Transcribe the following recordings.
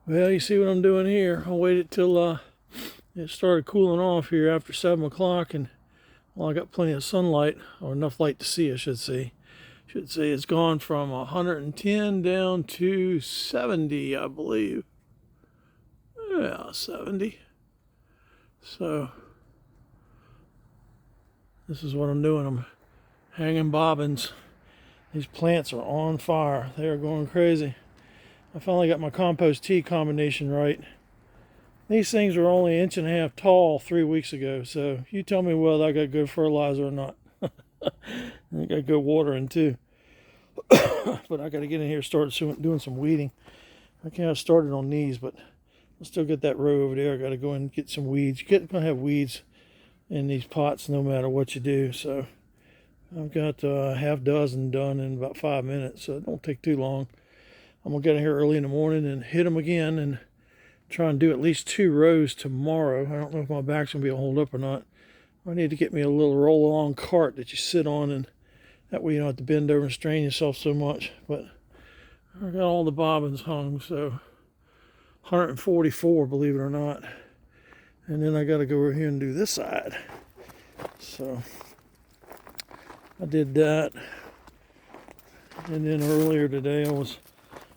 Well, you see what I'm doing here. I waited till it started cooling off here after 7 o'clock, and well, I got plenty of sunlight, or enough light to see, I should say. It's gone from 110 down to 70, I believe. Yeah, 70. So this is what I'm doing. I'm hanging bobbins. These plants are on fire. They are going crazy. I finally got my compost tea combination right. These things were only 1.5 inches tall 3 weeks ago, so you tell me whether I got good fertilizer or not. I got good watering too. But I got to get in here and start doing some weeding. I can't have started on these, but I'll still get that row over there. I got to go and get some weeds. You're going to have weeds in these pots no matter what you do. So I've got a half dozen done in about 5 minutes, so it don't take too long. I'm going to get in here early in the morning and hit them again and try and do at least 2 rows tomorrow. I don't know if my back's going to be able to hold up or not. I need to get me a little roll-along cart that you sit on, and that way you don't have to bend over and strain yourself so much. But I got all the bobbins hung, so 144, believe it or not. And then I got to go over here and do this side. So I did that. And then earlier today I was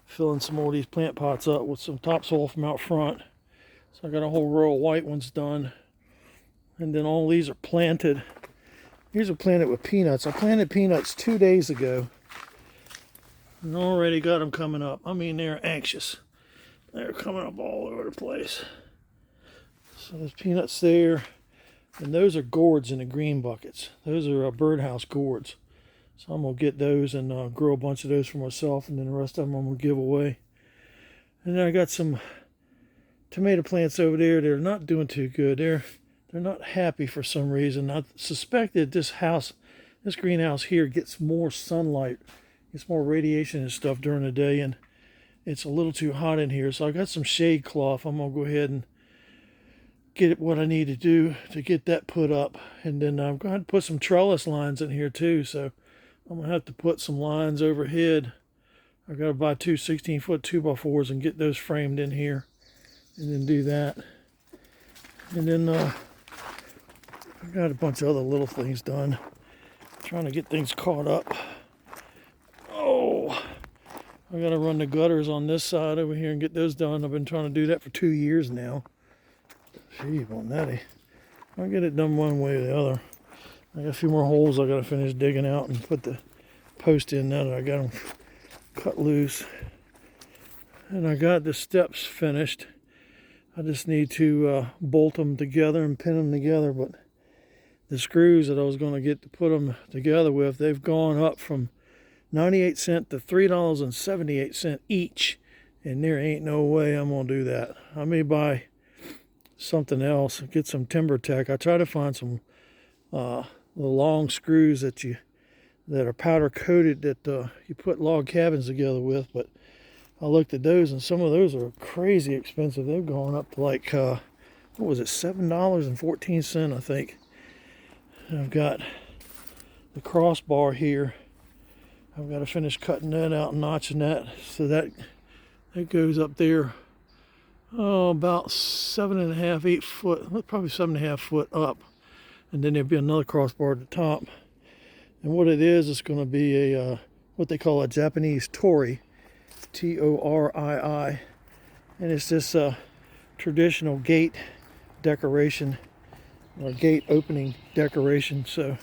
filling some more of these plant pots up with some topsoil from out front. So I got a whole row of white ones done. And then all these are planted. These are planted with peanuts. I planted peanuts 2 days ago. And already got them coming up. I mean, they're anxious. They're coming up all over the place. So there's peanuts there. And those are gourds in the green buckets. Those are birdhouse gourds. So I'm going to get those and grow a bunch of those for myself. And then the rest of them I'm going to give away. And then I got some tomato plants over there. They're not doing too good. They're not happy for some reason. I suspect that this greenhouse here gets more sunlight, gets more radiation and stuff during the day, and it's a little too hot in here. So I got some shade cloth. I'm going to go ahead and get what I need to do to get that put up. And then I'm going to put some trellis lines in here too. So I'm going to have to put some lines overhead. I've got to buy 2 16-foot 2x4s and get those framed in here, and then do that. And then I got a bunch of other little things done. Trying to get things caught up. Oh, I got to run the gutters on this side over here and get those done. I've been trying to do that for 2 years now. Gee, Bonetti. I'll get it done one way or the other. I got a few more holes I got to finish digging out and put the post in now that I got them cut loose. And I got the steps finished. I just need to bolt them together and pin them together, but the screws that I was going to get to put them together with, they've gone up from 98 cents to $3.78 each, and there ain't no way I'm going to do that. I may buy something else, get some Timber Tech. I try to find some the long screws that are powder coated that you put log cabins together with, but I looked at those, and some of those are crazy expensive. They've gone up to like what was it, $7.14, I think. I've got the crossbar here. I've got to finish cutting that out and notching that, so that goes up there about 7.5, 8 foot, probably 7.5 foot up, and then there'll be another crossbar at the top. And what it is, it's going to be a what they call a Japanese tori, Torii, and it's this traditional gate decoration, or gate opening decoration. So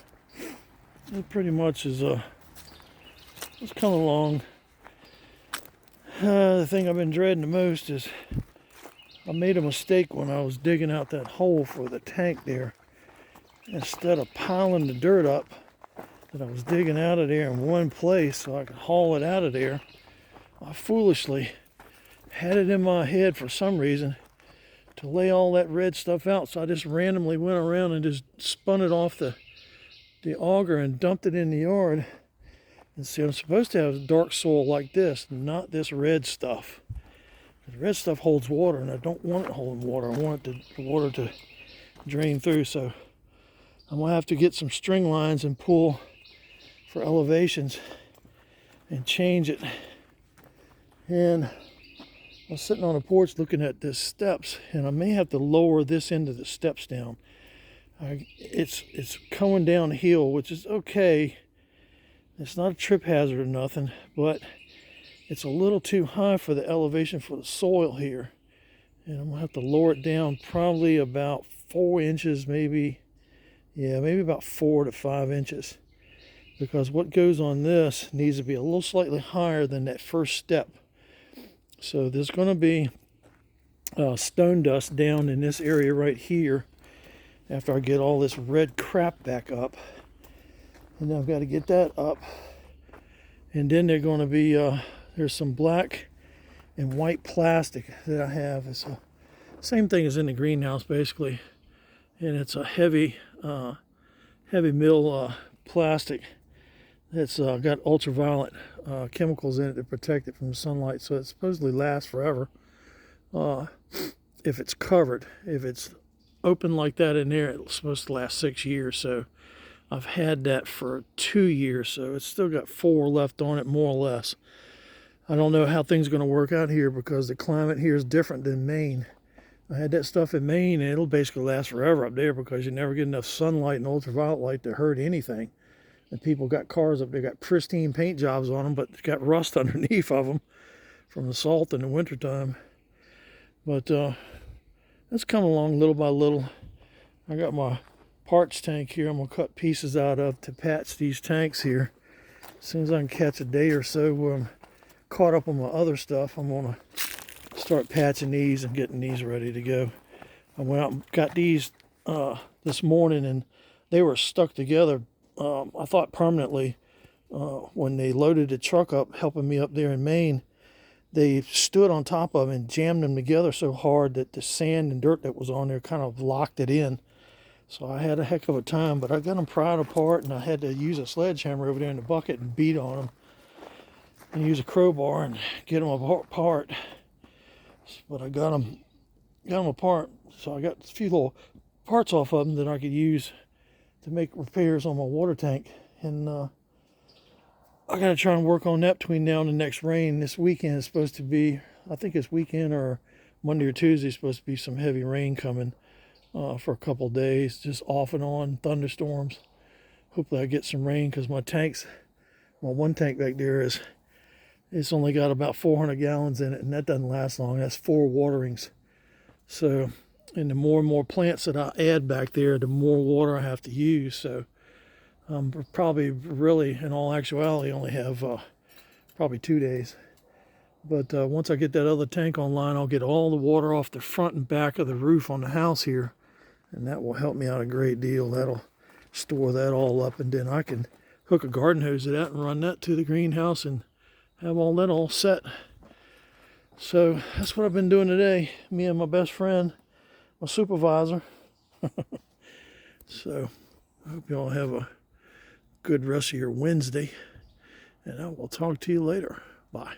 it pretty much is it's coming along. The thing I've been dreading the most is I made a mistake when I was digging out that hole for the tank there. Instead of piling the dirt up that I was digging out of there in one place so I could haul it out of there, I foolishly had it in my head for some reason to lay all that red stuff out. So I just randomly went around and just spun it off the auger and dumped it in the yard. And see, I'm supposed to have dark soil like this, not this red stuff. The red stuff holds water, and I don't want it holding water. I want the water to drain through. So I'm going to have to get some string lines and pull for elevations and change it. And I was sitting on the porch looking at the steps, and I may have to lower this end of the steps down. It's coming downhill, which is okay. It's not a trip hazard or nothing, but it's a little too high for the elevation for the soil here. And I'm gonna have to lower it down probably about 4 inches, maybe. Yeah, maybe about 4 to 5 inches. Because what goes on this needs to be a little slightly higher than that first step. So there's going to be stone dust down in this area right here after I get all this red crap back up. And I've got to get that up. And then they're going to be, there's some black and white plastic that I have. It's the same thing as in the greenhouse basically. And it's a heavy mill plastic that's got ultraviolet chemicals in it to protect it from the sunlight, so it supposedly lasts forever if it's covered. If it's open like that in there, it's supposed to last 6 years. So I've had that for 2 years, so it's still got 4 left on it, more or less. I don't know how things are going to work out here because the climate here is different than Maine. I had that stuff in Maine, and it'll basically last forever up there because you never get enough sunlight and ultraviolet light to hurt anything. And people got cars up there, got pristine paint jobs on them, but got rust underneath of them from the salt in the wintertime. But that's coming along little by little. I got my parts tank here I'm going to cut pieces out of to patch these tanks here. As soon as I can catch a day or so where I'm caught up on my other stuff, I'm going to start patching these and getting these ready to go. I went out and got these this morning, and they were stuck together, I thought permanently, when they loaded the truck up, helping me up there in Maine. They stood on top of them and jammed them together so hard that the sand and dirt that was on there kind of locked it in. So I had a heck of a time, but I got them pried apart, and I had to use a sledgehammer over there in the bucket and beat on them and use a crowbar and get them apart. But I got them apart, so I got a few little parts off of them that I could use to make repairs on my water tank. And I gotta try and work on that between now and the next rain. This weekend is supposed to be, I think it's weekend or Monday or Tuesday, supposed to be some heavy rain coming for a couple of days, just off and on thunderstorms. Hopefully I get some rain, because my one tank back there it's only got about 400 gallons in it, and that doesn't last long. That's 4 waterings. So, and the more and more plants that I add back there, the more water I have to use. So probably really, in all actuality, only have probably 2 days. But once I get that other tank online, I'll get all the water off the front and back of the roof on the house here, and that will help me out a great deal. That'll store that all up, and then I can hook a garden hose to that and run that to the greenhouse and have all that all set. So that's what I've been doing today, me and my best friend, my supervisor. So I hope you all have a good rest of your Wednesday, and I will talk to you later. Bye.